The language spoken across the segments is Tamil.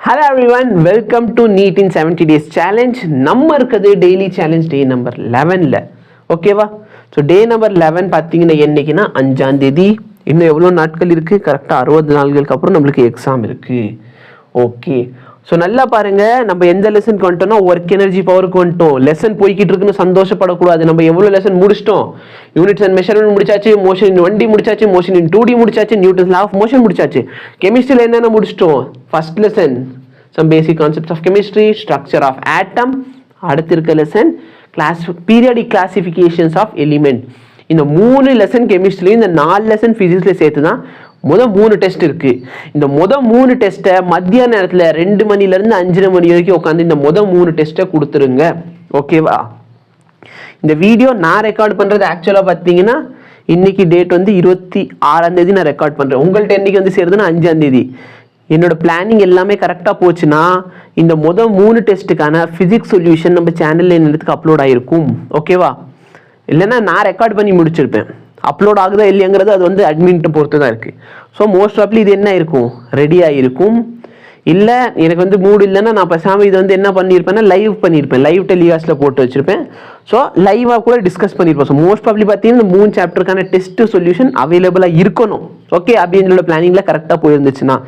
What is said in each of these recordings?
Hello everyone, welcome to NEET in 70 days challenge. நம்ம இருக்குது daily challenge day number 11ல ஓகேவா? ஸோ டே நம்பர் 11 பார்த்தீங்கன்னா என்னைக்குன்னா 5ஆம் தேதி. இன்னும் எவ்வளோ நாட்கள் இருக்குது? கரெக்டாக 60 நாட்களுக்கு அப்புறம் நம்மளுக்கு எக்ஸாம் இருக்குது. ஓகே, ஸோ நல்லா பாருங்க, நம்ம எந்த லெசனுக்கு வந்துட்டோம்னா ஒர்க் எனர்ஜி பவருக்கு வந்துட்டோம். லெசன் போய்கிட்டு இருக்குன்னு சந்தோஷப்படக்கூடாது. நம்ம எவ்வளோ லெசன் முடிச்சிட்டோம்? யூனிட்ஸ் அண்ட் மெஷர்மெண்ட் முடிச்சாச்சு, மோஷன் இன் 1D முடிச்சாச்சு, மோஷன் இன் 2D முடிச்சாச்சு, நியூட்டன்ஸ் லா ஆஃப் மோஷன் முடிச்சாச்சு. கெமிஸ்ட்ரியில் என்னென்ன முடிச்சிட்டோம்? First lesson some basic concepts of chemistry, structure of atom. அடுத்து இருக்க lesson periodic classifications of element. இந்த 3 லெசன் கெமிஸ்ட்ரிலையும் இந்த 4 லெசன் ஃபிசிக்ஸில் சேர்த்து தான் மொதல் 3 டெஸ்ட் இருக்கு. இந்த மொதல் 3 டெஸ்ட்டை மத்தியான நேரத்தில் 2 மணிலேருந்து 5:30 மணி வரைக்கும் உட்காந்து இந்த மொதல் 3 டெஸ்ட்டை கொடுத்துருங்க. ஓகேவா? இந்த வீடியோ நான் ரெக்கார்ட் பண்ணுறது ஆக்சுவலாக பார்த்தீங்கன்னா இன்னைக்கு டேட் வந்து 26ஆம் தேதி நான் ரெக்கார்ட் பண்ணுறேன். உங்கள்கிட்ட என்னைக்கு வந்து சேருதுன்னா 5ஆம் தேதி. என்னோட பிளானிங் எல்லாமே கரெக்டாக போச்சுன்னா இந்த மொதல் 3 டெஸ்ட்டுக்கான ஃபிசிக்ஸ் சொல்யூஷன் நம்ம சேனலில் என்னத்துக்கு அப்லோட் ஆகிருக்கும். ஓகேவா? இல்லைன்னா நான் ரெக்கார்ட் பண்ணி முடிச்சிருப்பேன். அப்லோட் ஆகுதா இல்லையாங்கிறது அது வந்து அட்மின்ட்ட பொறுத்து தான் இருக்குது. ஸோ மோஸ்ட் ஆஃப்லி இது என்ன இருக்கும், ரெடியாக இருக்கும். இல்லை எனக்கு வந்து மூடு இல்லைன்னா நான் பேசாமல் இது வந்து என்ன பண்ணியிருப்பேன்னா லைவ் பண்ணியிருப்பேன், லைவ் டெலிகாஸ்ட்டில் போட்டு வச்சுருப்பேன். ஸோ லைவாக கூட டிஸ்கஸ் பண்ணியிருப்போம். ஸோ மோஸ்ட் ஆஃப்லி பார்த்தீங்கன்னா இந்த 3 சாப்டருக்கான டெஸ்ட் சொல்யூஷன் அவைலபிளாக இருக்கணும். ஓகே, அப்படின்ற பிளானிங்கில் கரெக்டாக போயிருந்துச்சுன்னா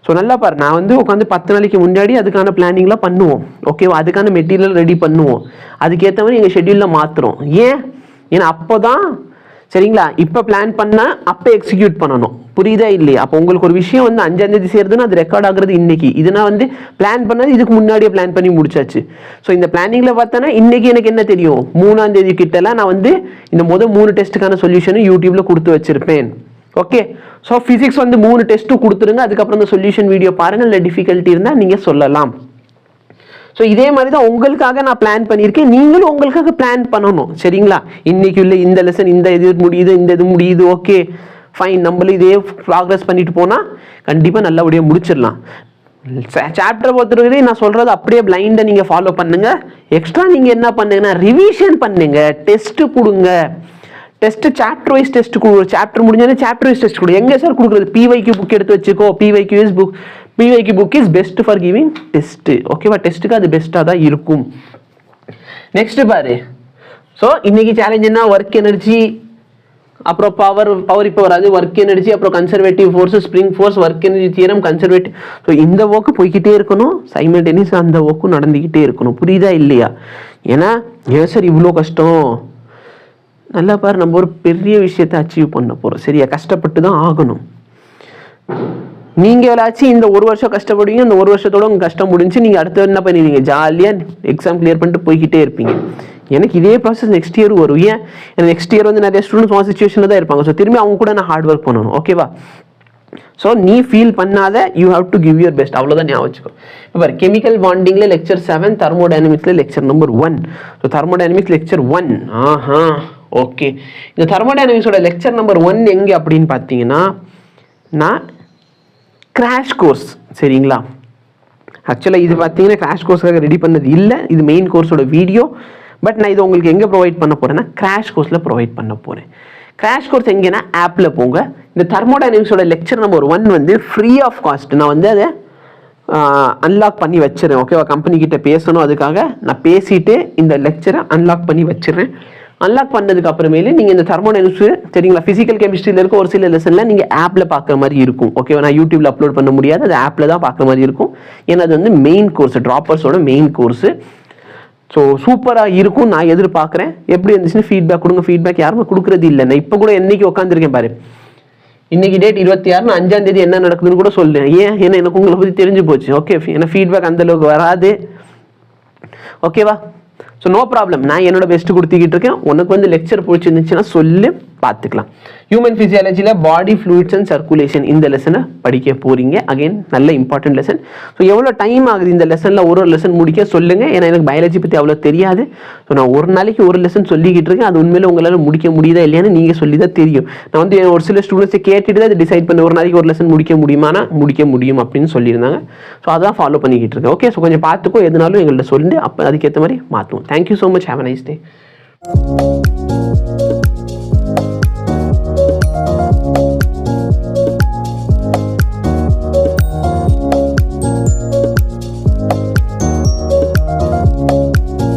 ஸோ நல்லா பாரு, நான் வந்து உட்காந்து 10 நாளைக்கு முன்னாடி அதுக்கான பிளானிங்லாம் பண்ணுவோம். ஓகேவா? அதுக்கான மெட்டீரியல் ரெடி பண்ணுவோம். அதுக்கேற்ற மாதிரி எங்கள் ஷெட்யூலில் மாற்றுறோம். ஏன்னா அப்போ தான் சரிங்களா, இப்போ பிளான் பண்ணால் அப்போ எக்ஸிக்யூட் பண்ணணும். புரியுதா இல்லையா? அப்போ உங்களுக்கு ஒரு விஷயம் வந்து 5ஆம் தேதி சேருதுன்னா அது ரெக்கார்ட் ஆகுறது இன்னைக்கு. இதுனா வந்து பிளான் பண்ணது இதுக்கு முன்னாடியே பிளான் பண்ணி முடிச்சாச்சு. ஸோ இந்த பிளானிங்கில் பார்த்தோன்னா இன்னைக்கு எனக்கு என்ன தெரியும், 3ஆம் தேதி கிட்டலாம் நான் வந்து இந்த மொதல் 3 டெஸ்ட்டுக்கான சொல்யூஷனும் யூடியூப்ல கொடுத்து வச்சிருப்பேன். ஓகே, ஸோ ஃபிசிக்ஸ் வந்து 3 டெஸ்ட்டும் கொடுத்துருங்க. அதுக்கப்புறம் இந்த சொல்யூஷன் வீடியோ பாருங்கள். இல்லை டிஃபிகல்ட்டி இருந்தால் நீங்கள் சொல்லலாம். ஸோ இதே மாதிரி தான் உங்களுக்காக நான் பிளான் பண்ணியிருக்கேன். நீங்களும் உங்களுக்காக பிளான் பண்ணணும். சரிங்களா? இன்னைக்கு இல்லை இந்த லெசன் இந்த இது முடியுது, இந்த இது முடியுது. ஓகே ஃபைன், நம்மளும் இதே ப்ராக்ரஸ் பண்ணிட்டு போனால் கண்டிப்பாக நல்லபடியாக முடிச்சிடலாம். சாப்டரை பொறுத்தவரைக்கும் நான் சொல்கிறது அப்படியே பிளைண்டாக நீங்கள் ஃபாலோ பண்ணுங்கள். எக்ஸ்ட்ரா நீங்கள் என்ன பண்ணுங்கன்னா ரிவிஷன் பண்ணுங்க, டெஸ்ட்டு கொடுங்க. டெஸ்ட் சாப்டர் வைஸ் டெஸ்ட் கொடு. சாப்டர் முடிஞ்சாலே சாப்டர் வைஸ் டெஸ்ட் கொடு. எங்கே சார் கொடுக்குறது? PYQ புக் எடுத்து வச்சுக்கோ. PYQ book is best for giving test. ஓகேவா? டெஸ்ட்டுக்கு அது பெஸ்ட்டாக தான் இருக்கும். நெக்ஸ்ட் பாரு. ஸோ இன்னைக்கு சேலஞ்ச் என்ன? ஒர்க் எனர்ஜி, அப்புறம் பவர் இப்போ வராது. ஒர்க் எனர்ஜி, அப்புறம் conservative force, spring force, work energy theorem, conservative. So இந்த ஒர்க்கு போய்கிட்டே இருக்கணும், சைமல்டேனியஸ் அந்த ஒர்க்கும் நடந்துக்கிட்டே இருக்கணும். புரியுதா இல்லையா? ஏன்னா ஏன் சார் இவ்வளோ கஷ்டம்? நல்லா பாரு, நம்ம ஒரு பெரிய விஷயத்தை அச்சீவ் பண்ண போகிறோம். சரியா? கஷ்டப்பட்டு தான் ஆகணும். நீங்கள் எவ்வளோச்சு இந்த 1 வருஷம் கஷ்டப்படுவீங்க. இந்த 1 வருஷத்தோட உங்கள் கஷ்டம் முடிஞ்சு நீங்கள் அடுத்த என்ன பண்ணுவீங்க, ஜாலியாக எக்ஸாம் கிளியர் பண்ணிட்டு போய்கிட்டே இருப்பீங்க. எனக்கு இதே ப்ராசஸ் நெக்ஸ்ட் இயர் வரும். ஏன் நெக்ஸ்ட் இயர் வந்து நிறைய ஸ்டூடெண்ட்ஸ் ஒரு சிச்சுவேஷனில் தான் இருப்பாங்க. ஸோ திரும்பி அவங்க கூட நான் ஹார்ட் ஒர்க் பண்ணணும். ஓகேவா? ஸோ நீ ஃபீல் பண்ணாத, you have to give your best. அவ்வளோதான் ஞாபகம் வச்சுக்கோ. இப்போ கெமிக்கல் பாண்டிங்கில் லெக்சர் 7, தெர்மோடைனமிக்ஸில் lecture number 1. So thermodynamics lecture 1. Okay, இந்த தெர்மோடைனமிக்ஸோட லெக்சர் நம்பர் 1 எங்கே அப்படின்னு பார்த்தீங்கன்னா நான் கிராஷ் கோர்ஸ். சரிங்களா? ஆக்சுவலாக இது பார்த்தீங்கன்னா கிராஷ் கோர்ஸுக்காக ரெடி பண்ணது இல்லை, இது மெயின் கோர்ஸோட வீடியோ. பட் நான் இது உங்களுக்கு எங்கே ப்ரொவைட் பண்ண போகிறேன்னா கிராஷ் கோர்ஸில் ப்ரொவைட் பண்ண போகிறேன். கிராஷ் கோர்ஸ் எங்கேன்னா ஆப்பில் போங்க. இந்த தெர்மோடைனமிக்ஸோட லெக்சர் நம்பர் 1 வந்து ஃப்ரீ ஆஃப் காஸ்ட். நான் வந்து அதை அன்லாக் பண்ணி வச்சிடறேன். ஓகேவா? கம்பெனிக்கிட்ட பேசணும், அதுக்காக நான் பேசிட்டு இந்த லெக்சரை அன்லாக் பண்ணி வச்சிடறேன். அன்லாக் பண்ணதுக்கு அப்புறமேலே நீங்கள் இந்த தெர்மோடைனமிக்ஸ் சரிங்களா, ஃபிசிக்கல் கெமிஸ்ட்ரியில் இருக்க ஒரு சில லெசன்லாம் நீங்கள் ஆப்பில் பார்க்குற மாதிரி இருக்கும். ஓகேவா? நான் யூடியூப்ல அப்லோட் பண்ண முடியாது, அது ஆப்பில் தான் பார்க்குற மாதிரி இருக்கும். ஏன்னா அது வந்து மெயின் கோர்ஸ், ட்ராப்பர்ஸோட மெயின் கோர்ஸு. ஸோ சூப்பராக இருக்கும், நான் எதிர்பார்க்குறேன். எப்படி இருந்துச்சுன்னு ஃபீட்பேக் கொடுங்க. ஃபீட்பேக் யாருமே கொடுக்குறது இல்லை. நான் இப்போ கூட என்னைக்கு உட்காந்துருக்கேன் பாரு, இன்னைக்கு டேட் 26, 5ஆம் தேதி என்ன நடக்குதுன்னு கூட சொல்லுவேன். ஏன்னா எனக்கு உங்களை பற்றி தெரிஞ்சு போச்சு. ஓகே, ஏன்னா ஃபீட்பேக் அந்தளவுக்கு வராது. ஓகேவா? ஸோ நோ ப்ராப்ளம், நான் என்னோட பெஸ்ட்டு கொடுத்துக்கிட்டு இருக்கேன். உனக்கு வந்து லெக்சர் பிடிச்சிருந்துச்சுன்னா சொல்லு, பார்த்துக்கலாம். ஹியூமன் ஃபிசியாலஜியில் பாடி ஃப்ளூயிட்ஸ் அண்ட் சர்க்குலேஷன் இந்த லெசனை படிக்க போகிறீங்க. அகைன் நல்ல இம்பார்ட்டன்ட் லெசன். ஸோ எவ்வளோ டைம் ஆகுது இந்த லெசனில் ஒரு லெசன் முடிக்க சொல்லுங்கள். ஏன்னா எனக்கு பயாலஜி பற்றி அவ்வளோ தெரியாது. ஸோ நான் ஒரு நாளைக்கு ஒரு லெசன் சொல்லிக்கிட்டு இருக்கேன். அது உண்மையில உங்களால் முடிக்க முடியுதா இல்லையான்னு நீங்கள் சொல்லி தான் தெரியும். நான் வந்து ஒரு சில ஸ்டூடெண்ட்ஸை கேட்டுட்டு தான் அதை டிசைட் பண்ண ஒரு நாளைக்கு ஒரு லெசன் முடிக்க முடியுமானா முடிக்க முடியும் அப்படின்னு சொல்லியிருந்தாங்க. ஸோ அதான் ஃபாலோ பண்ணிக்கிட்டு இருக்கேன். ஓகே, ஸோ கொஞ்சம் பார்த்துக்கோ, எதுனாலும் எங்கள்கிட்ட சொல்லி அப்போ அதுக்கேற்ற மாதிரி மாற்றுவோம். Thank you so much. Have a nice day.